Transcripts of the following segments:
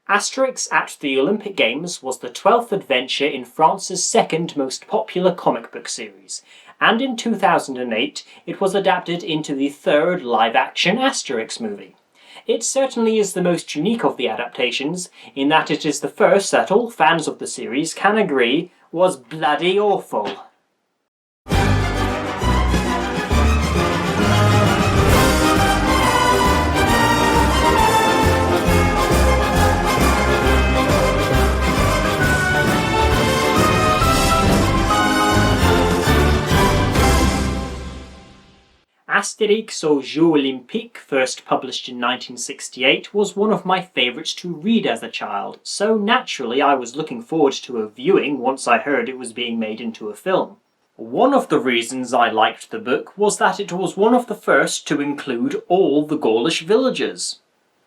Asterix at the Olympic Games was the 12th adventure in France's second most popular comic book series, and in 2008 it was adapted into the third live-action Asterix movie. It certainly is the most unique of the adaptations, in that it is the first that all fans of the series can agree was bloody awful. Asterix aux Jeux Olympiques, first published in 1968, was one of my favourites to read as a child, so naturally I was looking forward to a viewing once I heard it was being made into a film. One of the reasons I liked the book was that it was one of the first to include all the Gaulish villagers,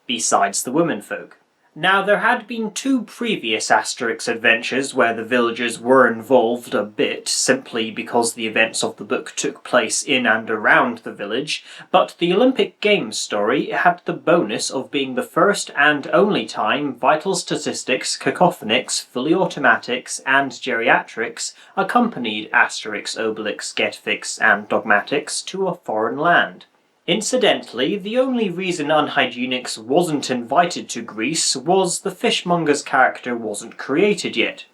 besides the womenfolk. Now, there had been two previous Asterix adventures where the villagers were involved a bit, simply because the events of the book took place in and around the village, but the Olympic Games story had the bonus of being the first and only time vital statistics, cacophonics, fully automatics, and geriatrics accompanied Asterix, Obelix, Getafix, and Dogmatics to a foreign land. Incidentally, the only reason Unhygienics wasn't invited to Greece was the fishmonger's character wasn't created yet.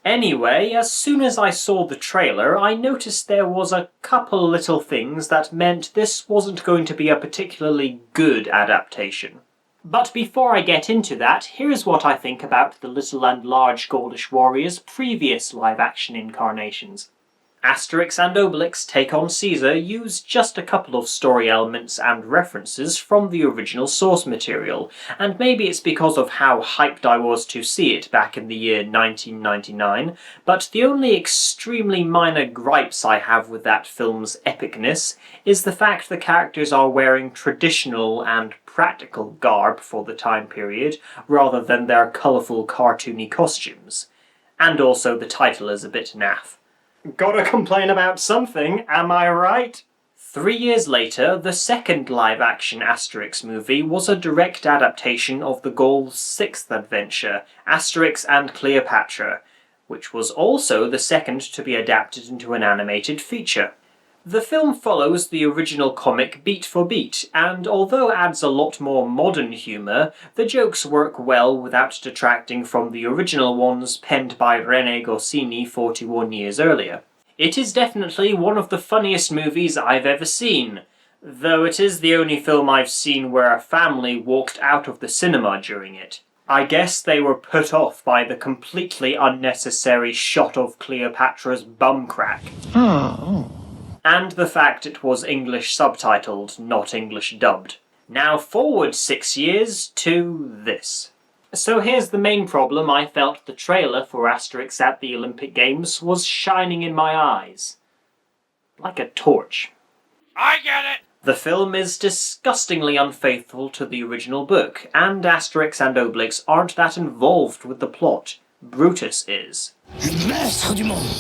Anyway, as soon as I saw the trailer, I noticed there was a couple little things that meant this wasn't going to be a particularly good adaptation. But before I get into that, here's what I think about the Little and Large Gaulish Warriors' previous live-action incarnations. Asterix and Obelix Take on Caesar use just a couple of story elements and references from the original source material, and maybe it's because of how hyped I was to see it back in the year 1999, but the only extremely minor gripes I have with that film's epicness is the fact the characters are wearing traditional and practical garb for the time period, rather than their colourful cartoony costumes. And also the title is a bit naff. Gotta complain about something, am I right? 3 years later, the second live-action Asterix movie was a direct adaptation of the Gauls' sixth adventure, Asterix and Cleopatra, which was also the second to be adapted into an animated feature. The film follows the original comic beat for beat, and although adds a lot more modern humour, the jokes work well without detracting from the original ones penned by René Goscinny 41 years earlier. It is definitely one of the funniest movies I've ever seen, though it is the only film I've seen where a family walked out of the cinema during it. I guess they were put off by the completely unnecessary shot of Cleopatra's bum crack. And the fact it was English subtitled, not English dubbed. Now forward 6 years to this. So here's the main problem I felt the trailer for Asterix at the Olympic Games was shining in my eyes. Like a torch. I get it! The film is disgustingly unfaithful to the original book, and Asterix and Obelix aren't that involved with the plot. Brutus is.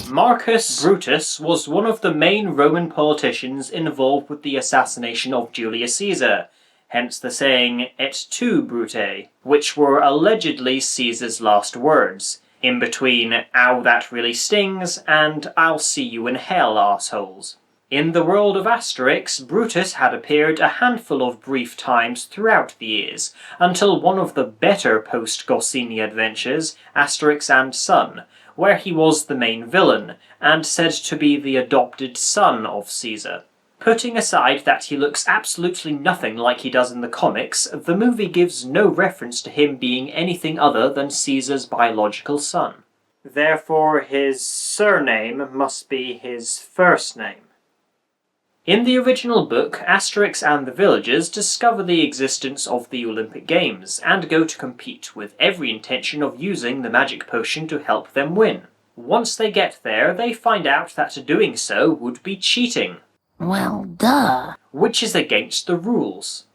Marcus Brutus was one of the main Roman politicians involved with the assassination of Julius Caesar, hence the saying, et tu, Brute, which were allegedly Caesar's last words, in between, ow that really stings, and I'll see you in hell, arseholes. In the world of Asterix, Brutus had appeared a handful of brief times throughout the years, until one of the better post-Goscinny adventures, Asterix and Son, where he was the main villain, and said to be the adopted son of Caesar. Putting aside that he looks absolutely nothing like he does in the comics, the movie gives no reference to him being anything other than Caesar's biological son. Therefore, his surname must be his first name. In the original book, Asterix and the villagers discover the existence of the Olympic Games, and go to compete with every intention of using the magic potion to help them win. Once they get there, they find out that doing so would be cheating. Well, duh. Which is against the rules.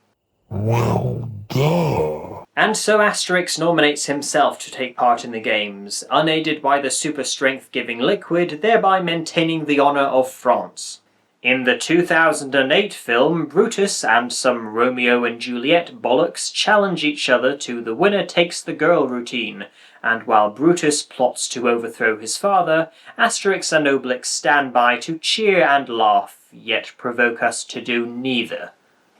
Well, duh. And so Asterix nominates himself to take part in the games, unaided by the super strength-giving liquid, thereby maintaining the honour of France. In the 2008 film, Brutus and some Romeo and Juliet bollocks challenge each other to the winner takes the girl routine, and while Brutus plots to overthrow his father, Asterix and Obelix stand by to cheer and laugh, yet provoke us to do neither.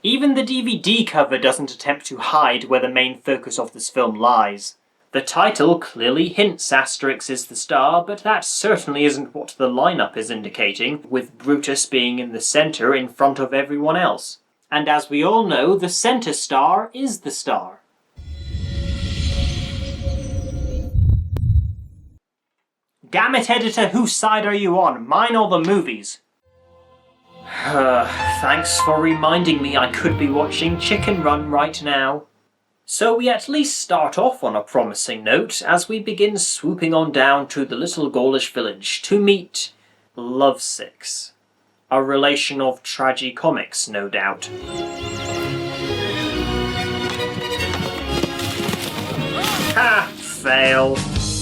Even the DVD cover doesn't attempt to hide where the main focus of this film lies. The title clearly hints Asterix is the star, but that certainly isn't what the lineup is indicating, with Brutus being in the centre in front of everyone else. And as we all know, the centre star is the star. Damn it, editor, whose side are you on? Mine or the movies? Thanks for reminding me I could be watching Chicken Run right now. So we at least start off on a promising note as we begin swooping on down to the little Gaulish village to meet Lovesix. A relation of tragicomics, no doubt. Ha! Fail.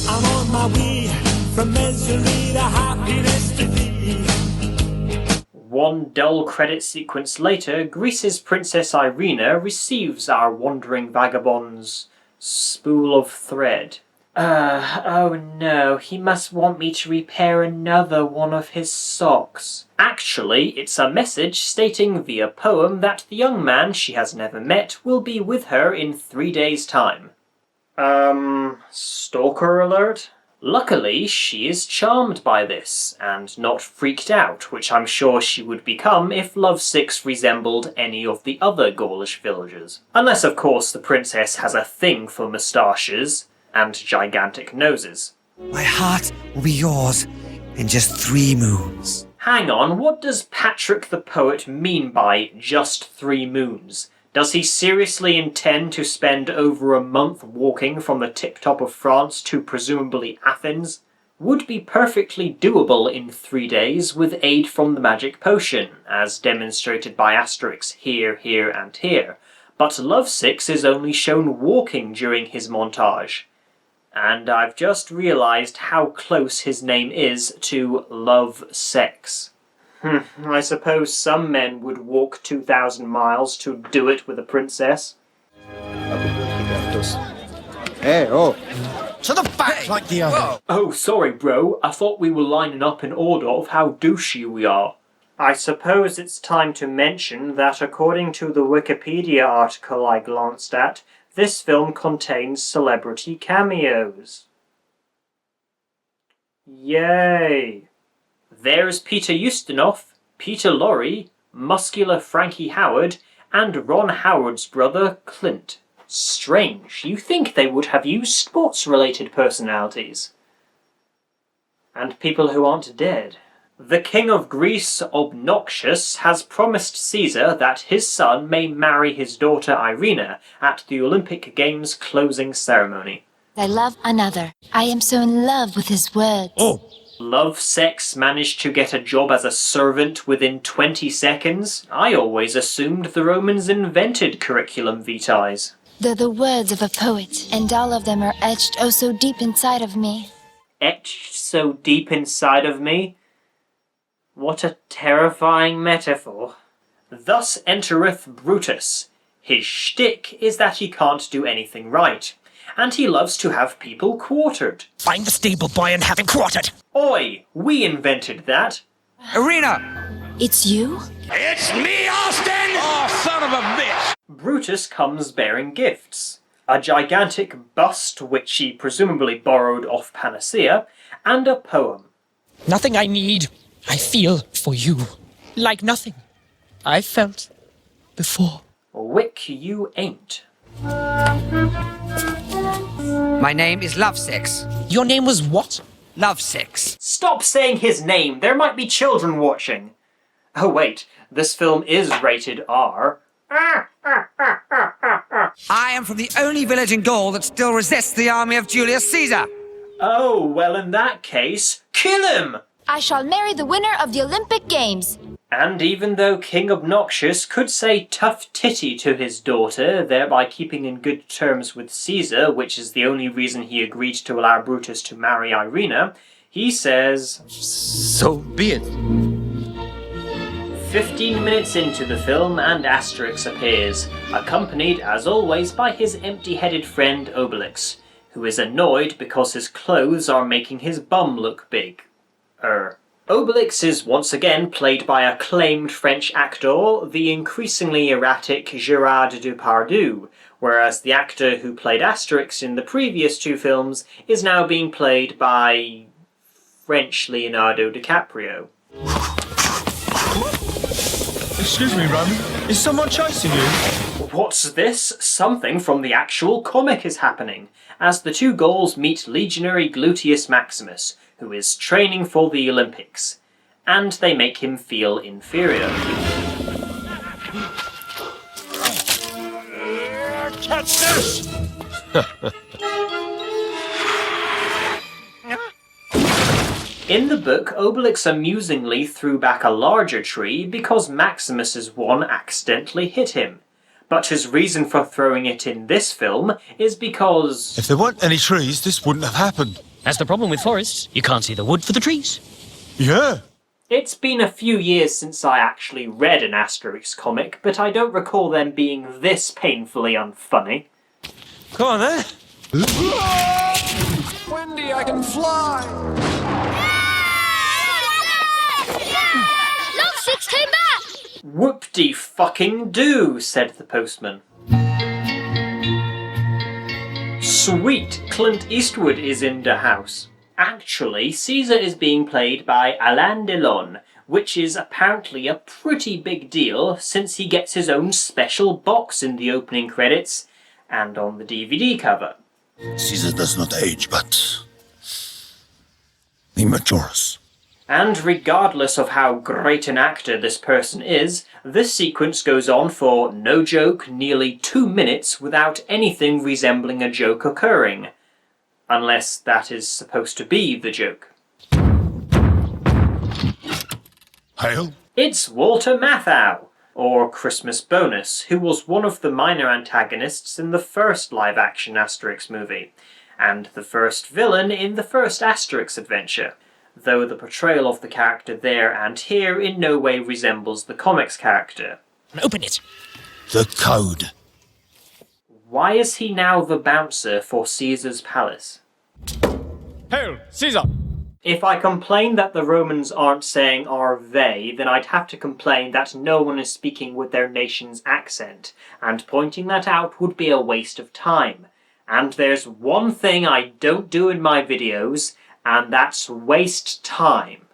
I'm on my way from misery to happiness to thee. One dull credit sequence later, Greece's Princess Irina receives our wandering vagabond's spool of thread. Oh no, he must want me to repair another one of his socks. Actually, it's a message stating via poem that the young man she has never met will be with her in 3 days' time. Stalker alert? Luckily, she is charmed by this, and not freaked out, which I'm sure she would become if Lovesix resembled any of the other Gaulish villagers. Unless, of course, the princess has a thing for moustaches and gigantic noses. My heart will be yours in just 3 moons. Hang on, what does Patrick the poet mean by just 3 moons? Does he seriously intend to spend over a month walking from the tip-top of France to presumably Athens? Would be perfectly doable in 3 days with aid from the magic potion, as demonstrated by Asterix here, here and here, but Lovesix is only shown walking during his montage. And I've just realised how close his name is to Love-Sex. I suppose some men would walk 2,000 miles to do it with a princess. Hey, oh. To the back like the other. Oh, sorry, bro. I thought we were lining up in order of how douchey we are. I suppose it's time to mention that according to the Wikipedia article I glanced at, this film contains celebrity cameos. Yay! There's Peter Ustinov, Peter Lorre, muscular Frankie Howard, and Ron Howard's brother, Clint. Strange, you think they would have used sports-related personalities. And people who aren't dead. The King of Greece, Obnoxious, has promised Caesar that his son may marry his daughter Irina at the Olympic Games closing ceremony. I love another. I am so in love with his words. Oh. Lovesix managed to get a job as a servant within 20 seconds? I always assumed the Romans invented curriculum vitae. They're the words of a poet, and all of them are etched oh so deep inside of me. Etched so deep inside of me? What a terrifying metaphor. Thus entereth Brutus. His shtick is that he can't do anything right, and he loves to have people quartered. Find the stable boy and have him quartered. Oi, we invented that. Irina! It's you? It's me, Austin! Oh, son of a bitch! Brutus comes bearing gifts. A gigantic bust, which he presumably borrowed off Panacea, and a poem. Nothing I need, I feel for you. Like nothing I felt before. Wick you ain't. My name is Lovesix. Your name was what? Lovesix. Stop saying his name, there might be children watching. Oh wait, this film is rated R. I am from the only village in Gaul that still resists the army of Julius Caesar. Oh, well in that case, kill him! I shall marry the winner of the Olympic Games. And even though King Obnoxious could say tough titty to his daughter, thereby keeping in good terms with Caesar, which is the only reason he agreed to allow Brutus to marry Irina, he says, So be it. 15 minutes into the film and Asterix appears, accompanied as always by his empty-headed friend Obelix, who is annoyed because his clothes are making his bum look big. Obelix is once again played by acclaimed French actor, the increasingly erratic Gerard Depardieu, whereas the actor who played Asterix in the previous two films is now being played by French Leonardo DiCaprio. Excuse me, Roman. Is someone chasing you? What's this? Something from the actual comic is happening, as the two Gauls meet legionary Gluteus Maximus, who is training for the Olympics, and they make him feel inferior. Catch this! In the book, Obelix amusingly threw back a larger tree because Maximus's one accidentally hit him. But his reason for throwing it in this film is because... If there weren't any trees, this wouldn't have happened. That's the problem with forests. You can't see the wood for the trees. Yeah. It's been a few years since I actually read an Asterix comic, but I don't recall them being this painfully unfunny. Come on, then. Wendy, I can fly! Look, Six came back! Whoop-de-fucking-do, said the postman. Sweet, Clint Eastwood is in the house. Actually, Caesar is being played by Alain Delon, which is apparently a pretty big deal since he gets his own special box in the opening credits and on the DVD cover. Caesar does not age, but he matures. And regardless of how great an actor this person is, this sequence goes on for, no joke, nearly 2 minutes without anything resembling a joke occurring. Unless that is supposed to be the joke. Hail? It's Walter Matthau, or Christmas Bonus, who was one of the minor antagonists in the first live-action Asterix movie, and the first villain in the first Asterix adventure, though the portrayal of the character there and here in no way resembles the comics character. Open it. The code. Why is he now the bouncer for Caesar's palace? Hail, Caesar! If I complain that the Romans aren't saying are they, then I'd have to complain that no one is speaking with their nation's accent, and pointing that out would be a waste of time. And there's one thing I don't do in my videos, and that's waste time.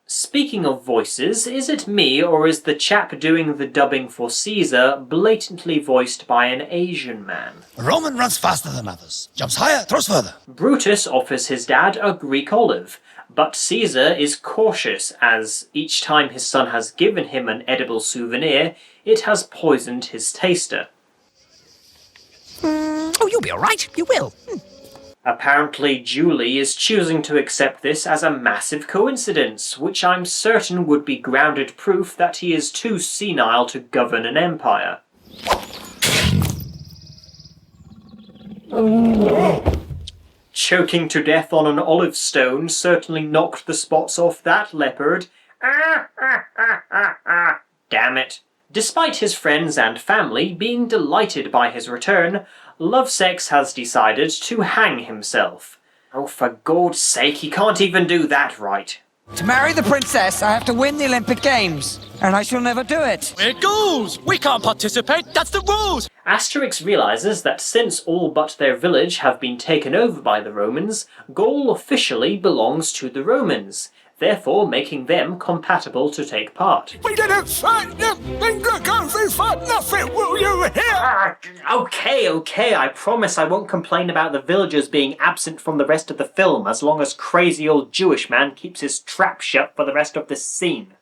Speaking of voices, is it me or is the chap doing the dubbing for Caesar blatantly voiced by an Asian man? A Roman runs faster than others, jumps higher, throws further. Brutus offers his dad a Greek olive, but Caesar is cautious as each time his son has given him an edible souvenir, it has poisoned his taster. Oh, you'll be all right. You will. Apparently Julie is choosing to accept this as a massive coincidence, which I'm certain would be grounded proof that he is too senile to govern an empire. Choking to death on an olive stone certainly knocked the spots off that leopard. Damn it. Despite his friends and family being delighted by his return, Lovesex has decided to hang himself. Oh, for God's sake, he can't even do that right. To marry the princess, I have to win the Olympic Games, and I shall never do it. We're Gauls. We can't participate. That's the rules. Asterix realises that since all but their village have been taken over by the Romans, Gaul officially belongs to the Romans, therefore making them compatible to take part. We didn't fight the finger guns for nothing, will you hear? Okay, I promise I won't complain about the villagers being absent from the rest of the film as long as crazy old Jewish man keeps his trap shut for the rest of the scene.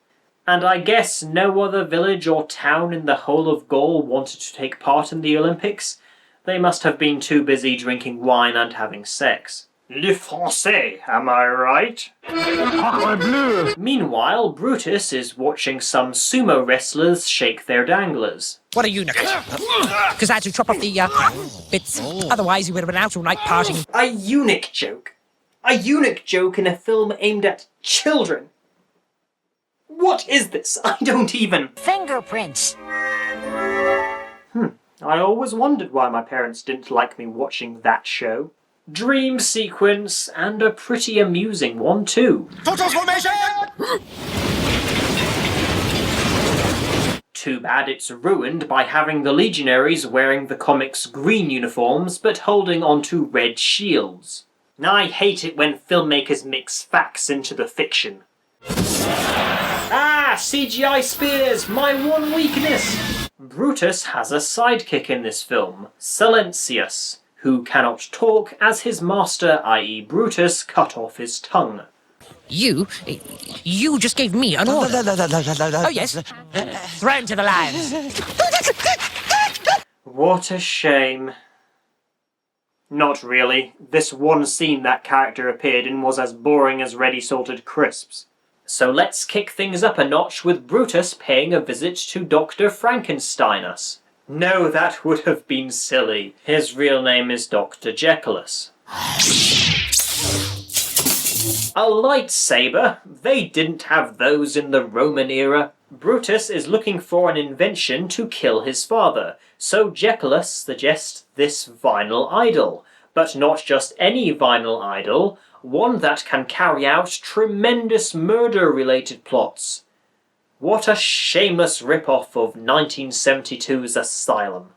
And I guess no other village or town in the whole of Gaul wanted to take part in the Olympics. They must have been too busy drinking wine and having sex. Les Français, am I right? Meanwhile, Brutus is watching some sumo wrestlers shake their danglers. What are you, because I had to chop off the bits. Otherwise, you would have been out all night partying. A eunuch joke. A eunuch joke in a film aimed at children. What is this? I don't even... Fingerprints. I always wondered why my parents didn't like me watching that show. Dream sequence, and a pretty amusing one too. Total formation! Too bad it's ruined by having the legionaries wearing the comic's green uniforms but holding onto red shields. I hate it when filmmakers mix facts into the fiction. Ah, CGI spears, my one weakness! Brutus has a sidekick in this film, Silencius, who cannot talk as his master, i.e. Brutus, cut off his tongue. You just gave me an order. Oh, yes. Thrown to the lions. What a shame. Not really. This one scene that character appeared in was as boring as ready salted crisps. So let's kick things up a notch with Brutus paying a visit to Dr. Frankensteinus. No, that would have been silly. His real name is Dr. Jekyllus. A lightsaber? They didn't have those in the Roman era. Brutus is looking for an invention to kill his father, so Jekyllus suggests this vinyl idol. But not just any vinyl idol, one that can carry out tremendous murder-related plots. What a shameless rip-off of 1972's Asylum.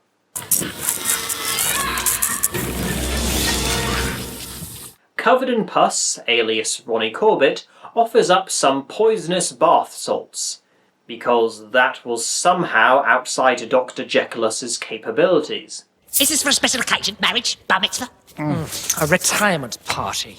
Covered in Pus, alias Ronnie Corbett, offers up some poisonous bath salts, because that was somehow outside Dr. Jekyllus' capabilities. Is this for a special occasion? Marriage? Bar mitzvah? A retirement party.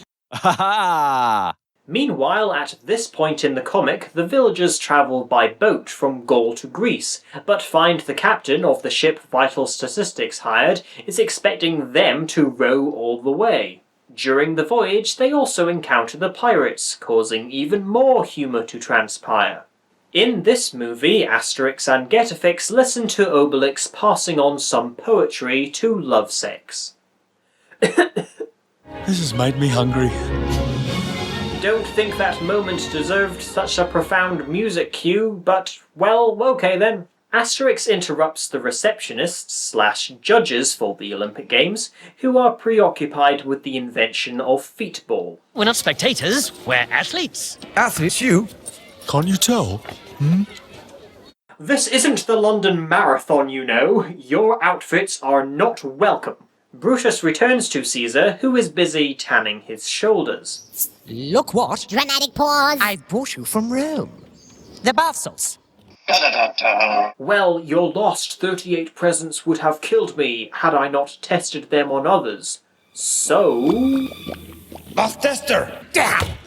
Meanwhile, at this point in the comic, the villagers travel by boat from Gaul to Greece, but find the captain of the ship Vital Statistics hired is expecting them to row all the way. During the voyage, they also encounter the pirates, causing even more humour to transpire. In this movie, Asterix and Getafix listen to Obelix passing on some poetry to Lovesix. This has made me hungry. Don't think that moment deserved such a profound music cue, but, well, okay then. Asterix interrupts the receptionists/judges for the Olympic Games, who are preoccupied with the invention of feetball. We're not spectators, we're athletes. Athletes, you? Can't you tell? This isn't the London Marathon, you know. Your outfits are not welcome. Brutus returns to Caesar, who is busy tanning his shoulders. Look what Dramatic pause. I brought you from Rome. The bath salts. Well, your lost 38 presents would have killed me had I not tested them on others. So... Bath tester!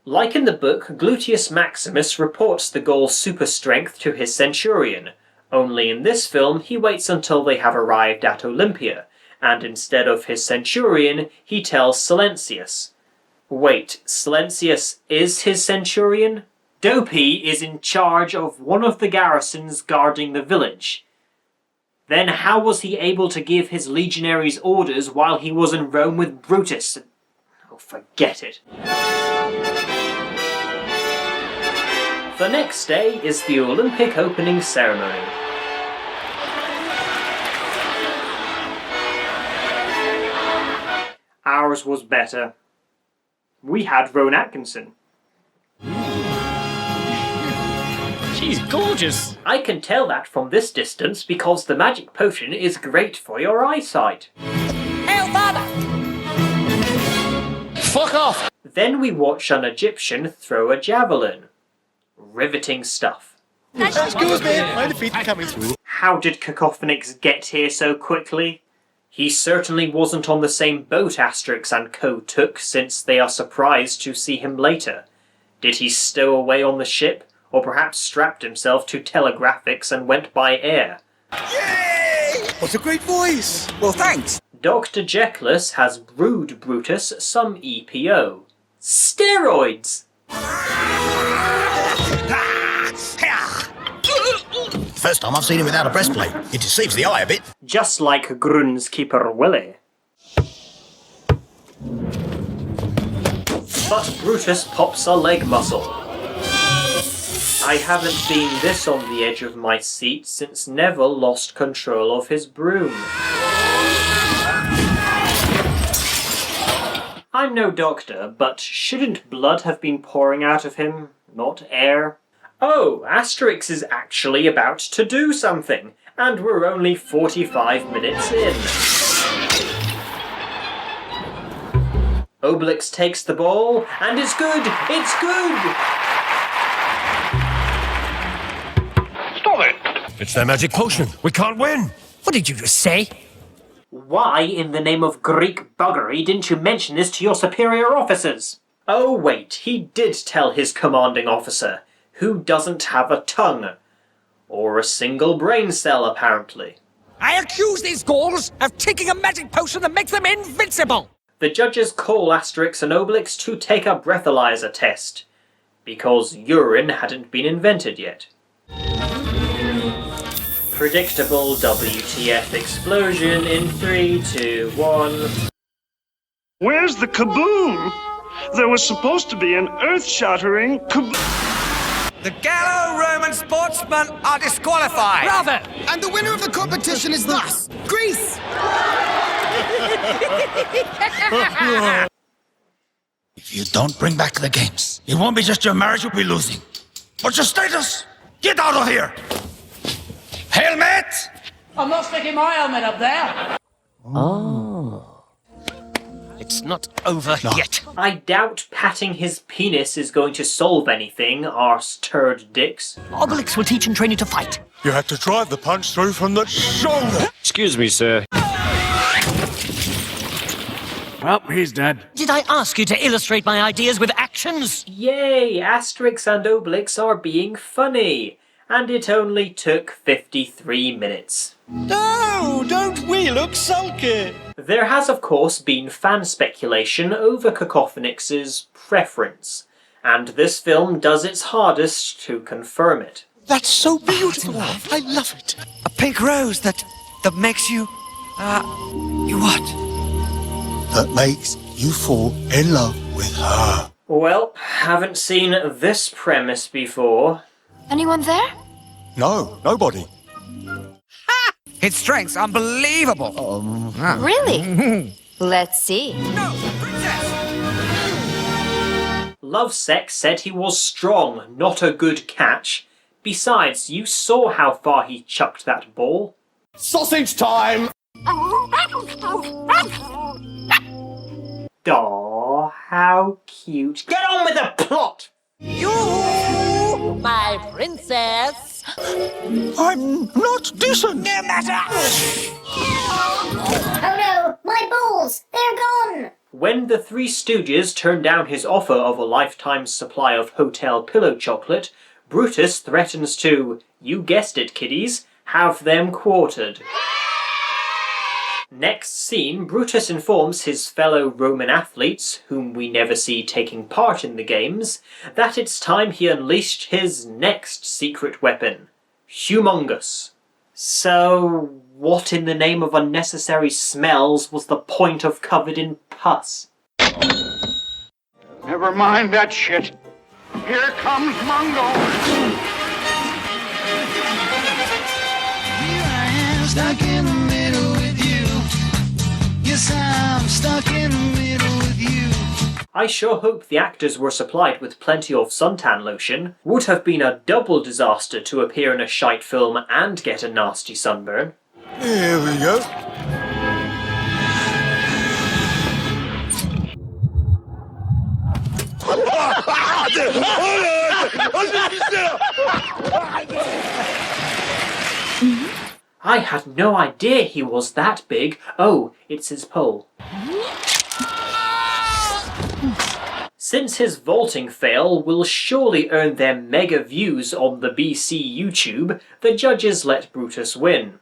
Like in the book, Gluteus Maximus reports the Gaul's super strength to his centurion. Only in this film, he waits until they have arrived at Olympia, and instead of his centurion, he tells Silencius. Wait, Silencius is his centurion? Dopey is in charge of one of the garrisons guarding the village. Then how was he able to give his legionaries orders while he was in Rome with Brutus? Oh, forget it. The next day is the Olympic opening ceremony. Ours was better. We had Rowan Atkinson. She's gorgeous. I can tell that from this distance because the magic potion is great for your eyesight. Hail, father! Fuck off! Then we watch an Egyptian throw a javelin. Riveting stuff. Excuse me, my feet coming through. How did Cacophonix get here so quickly? He certainly wasn't on the same boat Asterix and co took, since they are surprised to see him later. Did he stow away on the ship? Or perhaps strapped himself to telegraphics and went by air? Yay! What a great voice! Well, thanks. Dr. Jekyllus has brewed Brutus some EPO. Steroids! First time I've seen him without a breastplate. It deceives the eye a bit. Just like Grun's keeper Willie. but Brutus pops a leg muscle. I haven't been this on the edge of my seat since Neville lost control of his broom. I'm no doctor, but shouldn't blood have been pouring out of him, not air? Oh, Asterix is actually about to do something, and we're only 45 minutes in. Obelix takes the ball, and it's good! It's good! Stop it! It's their magic potion. We can't win. What did you just say? Why, in the name of Greek buggery, didn't you mention this to your superior officers? Oh wait, he did tell his commanding officer, who doesn't have a tongue. Or a single brain cell, apparently. I accuse these Gauls of taking a magic potion that makes them invincible! The judges call Asterix and Obelix to take a breathalyzer test, because urine hadn't been invented yet. Predictable WTF explosion in 3, 2, 1... Where's the kaboom? There was supposed to be an earth-shattering kaboom. The Gallo-Roman sportsmen are disqualified. Bravo! And the winner of the competition is thus Greece! If you don't bring back the games, it won't be just your marriage you'll be losing, but your status. Get out of here! Helmet! I'm not sticking my helmet up there. It's not over yet. I doubt patting his penis is going to solve anything, arse turd dicks. Obelix will teach and train you to fight. You had to drive the punch through from the shoulder. Excuse me, sir. Well, he's dead. Did I ask you to illustrate my ideas with actions? Yay, Asterix and Obelix are being funny. And it only took 53 minutes. No, don't we look sulky? There has of course been fan speculation over Cacophonix's preference, and this film does its hardest to confirm it. That's so beautiful. I love it. A pink rose that makes you, you what? That makes you fall in love with her. Well, haven't seen this premise before. Anyone there? No, nobody. His strength's unbelievable. Really? Let's see. No, princess! Lovesec said he was strong, not a good catch. Besides, you saw how far he chucked that ball. Sausage time! Aw, how cute. Get on with the plot! You, my princess. I'm not decent. No matter. Oh no, my balls! They're gone! When the Three Stooges turned down his offer of a lifetime supply of hotel pillow chocolate, Brutus threatens to, you guessed it kiddies, have them quartered. Next scene, Brutus informs his fellow Roman athletes, whom we never see taking part in the games, that it's time he unleashed his next secret weapon, Humongous. So, what in the name of unnecessary smells was the point of covered in pus? Never mind that shit. Here comes Mungo. Here I am, stuck in the middle with you. Yes, I'm stuck in the middle with you. I sure hope the actors were supplied with plenty of suntan lotion. Would have been a double disaster to appear in a shite film and get a nasty sunburn. Here we go. I had no idea he was that big. Oh, it's his pole. Since his vaulting fail will surely earn them mega views on the BC YouTube, the judges let Brutus win.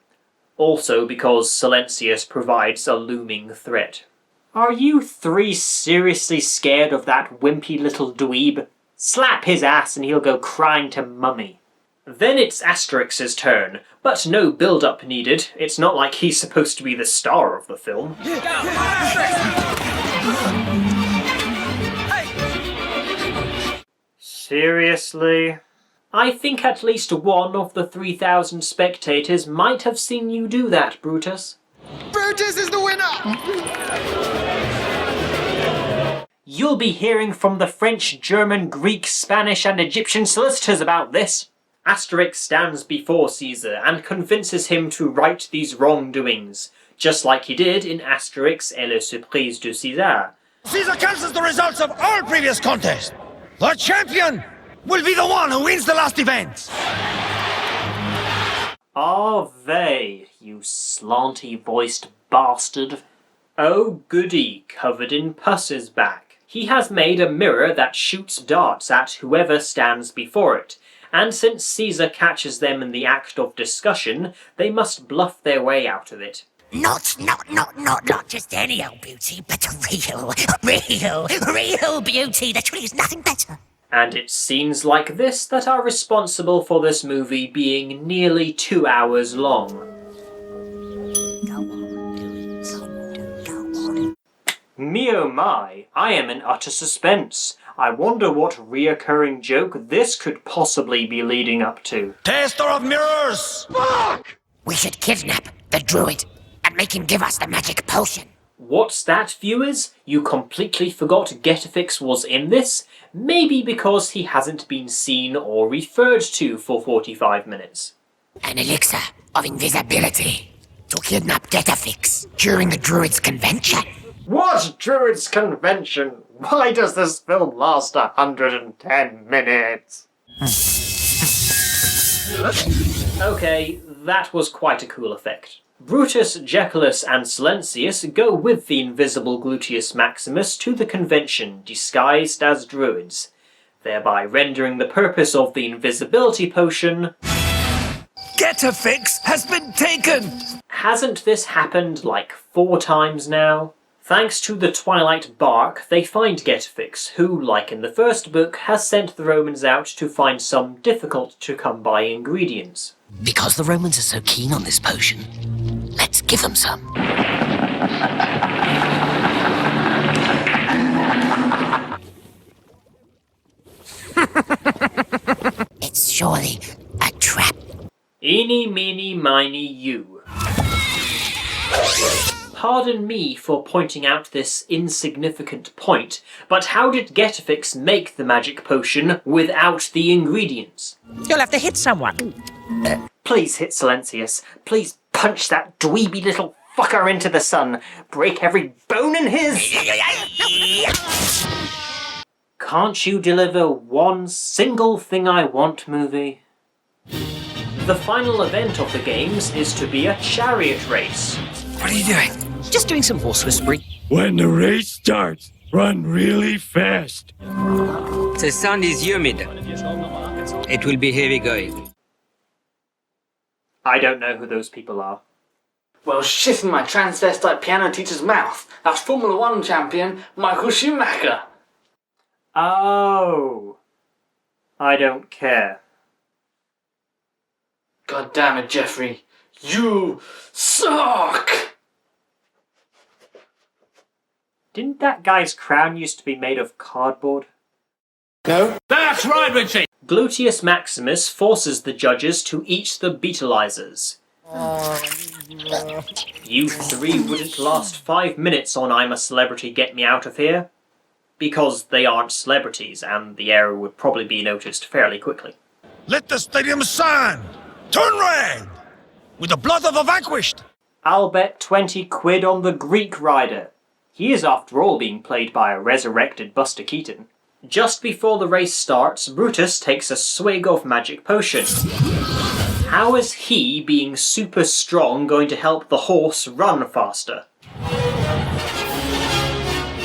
Also because Silencius provides a looming threat. Are you three seriously scared of that wimpy little dweeb? Slap his ass and he'll go crying to mummy. Then it's Asterix's turn, but no build-up needed. It's not like he's supposed to be the star of the film. Seriously? I think at least one of the 3,000 spectators might have seen you do that, Brutus. Brutus is the winner! You'll be hearing from the French, German, Greek, Spanish and Egyptian solicitors about this. Asterix stands before Caesar and convinces him to right these wrongdoings, just like he did in Asterix et le Surprise de César. Caesar cancels the results of all previous contests. The champion will be the one who wins the last event. Are they, you slanty-voiced bastard? Oh goody, covered in pus is back. He has made a mirror that shoots darts at whoever stands before it, and since Caesar catches them in the act of discussion, they must bluff their way out of it. Not just any old beauty, but a real beauty. There truly is nothing better. And it's scenes like this that are responsible for this movie being nearly 2 hours long. Me oh my, I am in utter suspense. I wonder what reoccurring joke this could possibly be leading up to. Tester of mirrors! Fuck! We should kidnap the druid and make him give us the magic potion. What's that, viewers? You completely forgot Getafix was in this? Maybe because he hasn't been seen or referred to for 45 minutes. An elixir of invisibility to kidnap Getafix during the druid's convention. What druid's convention? Why does this film last 110 minutes? Okay, that was quite a cool effect. Brutus, Jackalus and Silencius go with the invisible Gluteus Maximus to the convention disguised as druids, thereby rendering the purpose of the invisibility potion... Getafix has been taken! Hasn't this happened like 4 times now? Thanks to the Twilight Bark, they find Getafix, who, like in the first book, has sent the Romans out to find some difficult-to-come-by ingredients. Because the Romans are so keen on this potion, let's give them some. It's surely a trap. Eeny, meeny, miny, you. Pardon me for pointing out this insignificant point, but how did Getafix make the magic potion without the ingredients? You'll have to hit someone. Please hit Silencius. Please punch that dweeby little fucker into the sun. Break every bone in his... Can't you deliver one single thing I want, movie? The final event of the games is to be a chariot race. What are you doing? Just doing some horse whispering. When the race starts, run really fast. The sound is humid. It will be heavy going. I don't know who those people are. Well, shit in my transvestite piano teacher's mouth. That's Formula 1 champion Michael Schumacher. Oh. I don't care. God damn it, Jeffrey. You suck! Didn't that guy's crown used to be made of cardboard? No? That's right, Richie! Gluteus Maximus forces the judges to eat the Beetleizers. You 3 wouldn't last 5 minutes on I'm a Celebrity, Get Me Out of Here. Because they aren't celebrities, and the error would probably be noticed fairly quickly. Let the stadium stand! Turn red! With the blood of the vanquished! I'll bet 20 quid on the Greek rider. He is after all being played by a resurrected Buster Keaton. Just before the race starts, Brutus takes a swig of magic potion. How is he, being super strong, going to help the horse run faster?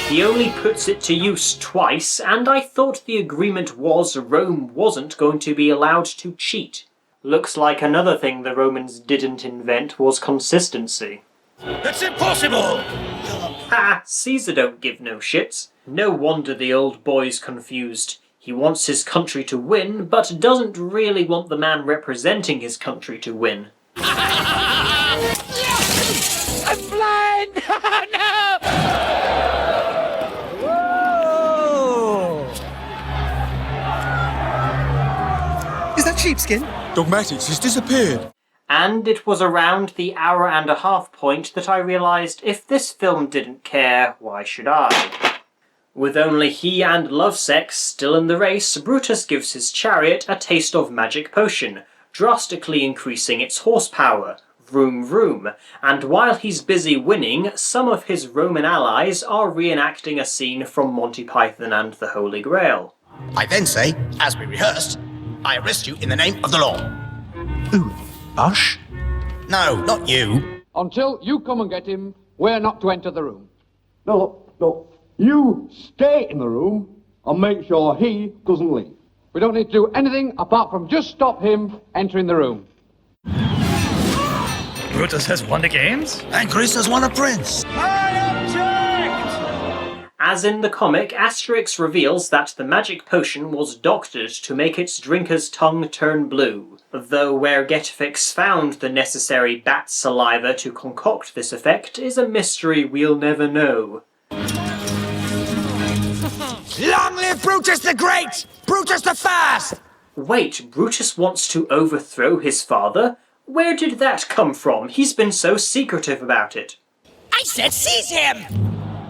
He only puts it to use twice, and I thought the agreement was Rome wasn't going to be allowed to cheat. Looks like another thing the Romans didn't invent was consistency. It's impossible! Ha! Caesar don't give no shits. No wonder the old boy's confused. He wants his country to win, but doesn't really want the man representing his country to win. I'm blind! No! sheepskin? Dogmatics has disappeared. And it was around the hour-and-a-half point that I realised if this film didn't care, why should I? With only he and Lovesexy still in the race, Brutus gives his chariot a taste of magic potion, drastically increasing its horsepower. Vroom vroom. And while he's busy winning, some of his Roman allies are reenacting a scene from Monty Python and the Holy Grail. I then say, as we rehearsed, I arrest you in the name of the law. Ooh, Bush? No, not you. Until you come and get him, we're not to enter the room. No. You stay in the room and make sure he doesn't leave. We don't need to do anything apart from just stop him entering the room. Brutus has won the games? And Greece has won a prince. As in the comic, Asterix reveals that the magic potion was doctored to make its drinker's tongue turn blue, though where Getafix found the necessary bat saliva to concoct this effect is a mystery we'll never know. Long live Brutus the Great! Brutus the Fast! Wait, Brutus wants to overthrow his father? Where did that come from? He's been so secretive about it. I said seize him!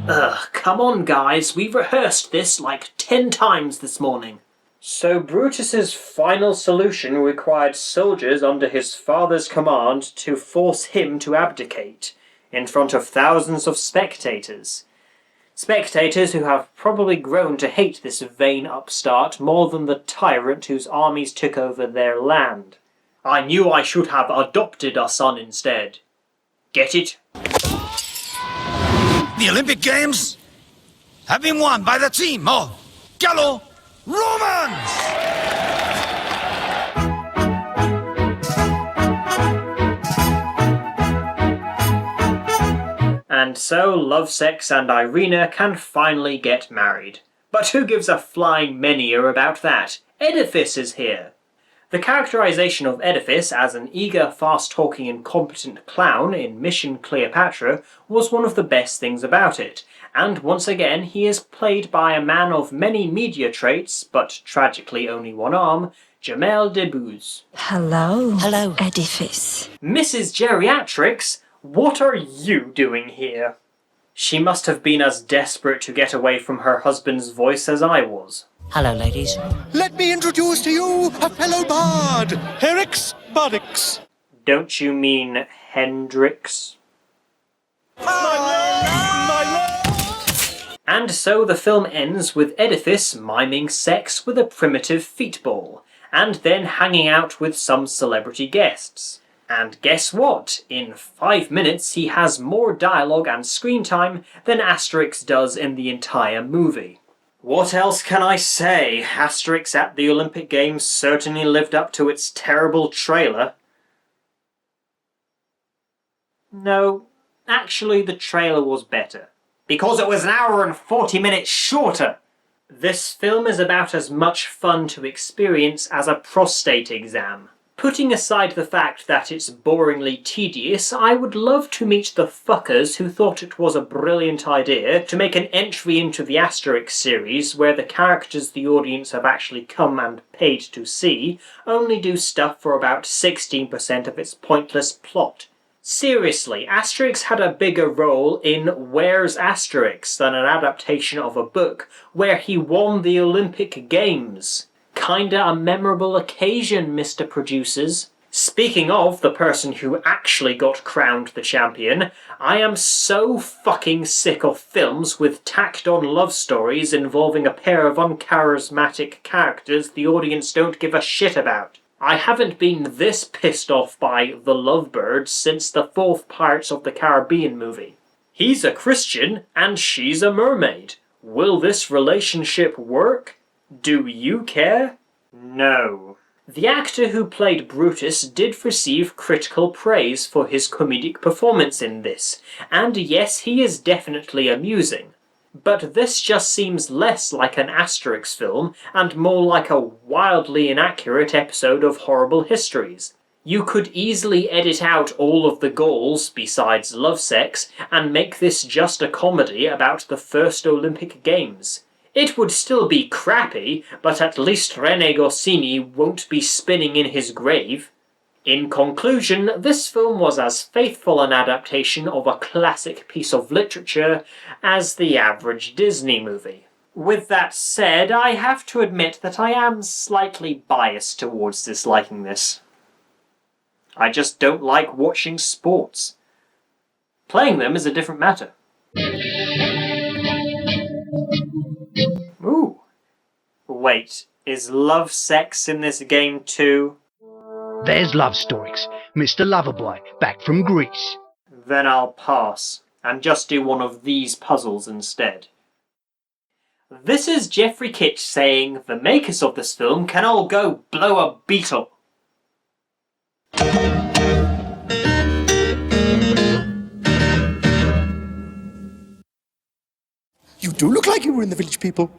Ugh, come on guys, we've rehearsed this like 10 times this morning. So Brutus's final solution required soldiers under his father's command to force him to abdicate, in front of thousands of spectators. Spectators who have probably grown to hate this vain upstart more than the tyrant whose armies took over their land. I knew I should have adopted a son instead. Get it? The Olympic Games have been won by the team of Gallo-Romans! And so Lovesexy and Irina can finally get married. But who gives a flying meniere about that? Oedipus is here. The characterization of Oedipus as an eager, fast-talking and competent clown in Mission Cleopatra was one of the best things about it, and once again he is played by a man of many media traits, but tragically only one arm, Jamel Debbouze. Hello, Oedipus. Mrs. Geriatrix, what are you doing here? She must have been as desperate to get away from her husband's voice as I was. Hello, ladies. Let me introduce to you a fellow bard, Herix Bardix. Don't you mean Hendrix? And so the film ends with Oedipus miming sex with a primitive feetball, and then hanging out with some celebrity guests. And guess what? In 5 minutes he has more dialogue and screen time than Asterix does in the entire movie. What else can I say? Asterix at the Olympic Games certainly lived up to its terrible trailer. No, actually the trailer was better. Because it was an hour and 40 minutes shorter! This film is about as much fun to experience as a prostate exam. Putting aside the fact that it's boringly tedious, I would love to meet the fuckers who thought it was a brilliant idea to make an entry into the Asterix series where the characters the audience have actually come and paid to see only do stuff for about 16% of its pointless plot. Seriously, Asterix had a bigger role in Where's Asterix than an adaptation of a book where he won the Olympic Games. Kinda a memorable occasion, Mr. Producers. Speaking of the person who actually got crowned the champion, I am so fucking sick of films with tacked-on love stories involving a pair of uncharismatic characters the audience don't give a shit about. I haven't been this pissed off by The Lovebirds since the 4th Pirates of the Caribbean movie. He's a Christian and she's a mermaid. Will this relationship work? Do you care? No. The actor who played Brutus did receive critical praise for his comedic performance in this, and yes, he is definitely amusing. But this just seems less like an Asterix film and more like a wildly inaccurate episode of Horrible Histories. You could easily edit out all of the Gauls besides Lovesexy and make this just a comedy about the first Olympic Games. It would still be crappy, but at least Rene Goscinny won't be spinning in his grave. In conclusion, this film was as faithful an adaptation of a classic piece of literature as the average Disney movie. With that said, I have to admit that I am slightly biased towards disliking this. I just don't like watching sports. Playing them is a different matter. Ooh. Wait, is love sex in this game too? There's Love Storix, Mr. Loverboy, back from Greece. Then I'll pass, and just do one of these puzzles instead. This is Jeffrey Kitsch saying the makers of this film can all go blow a beetle. You do look like you were in the Village People.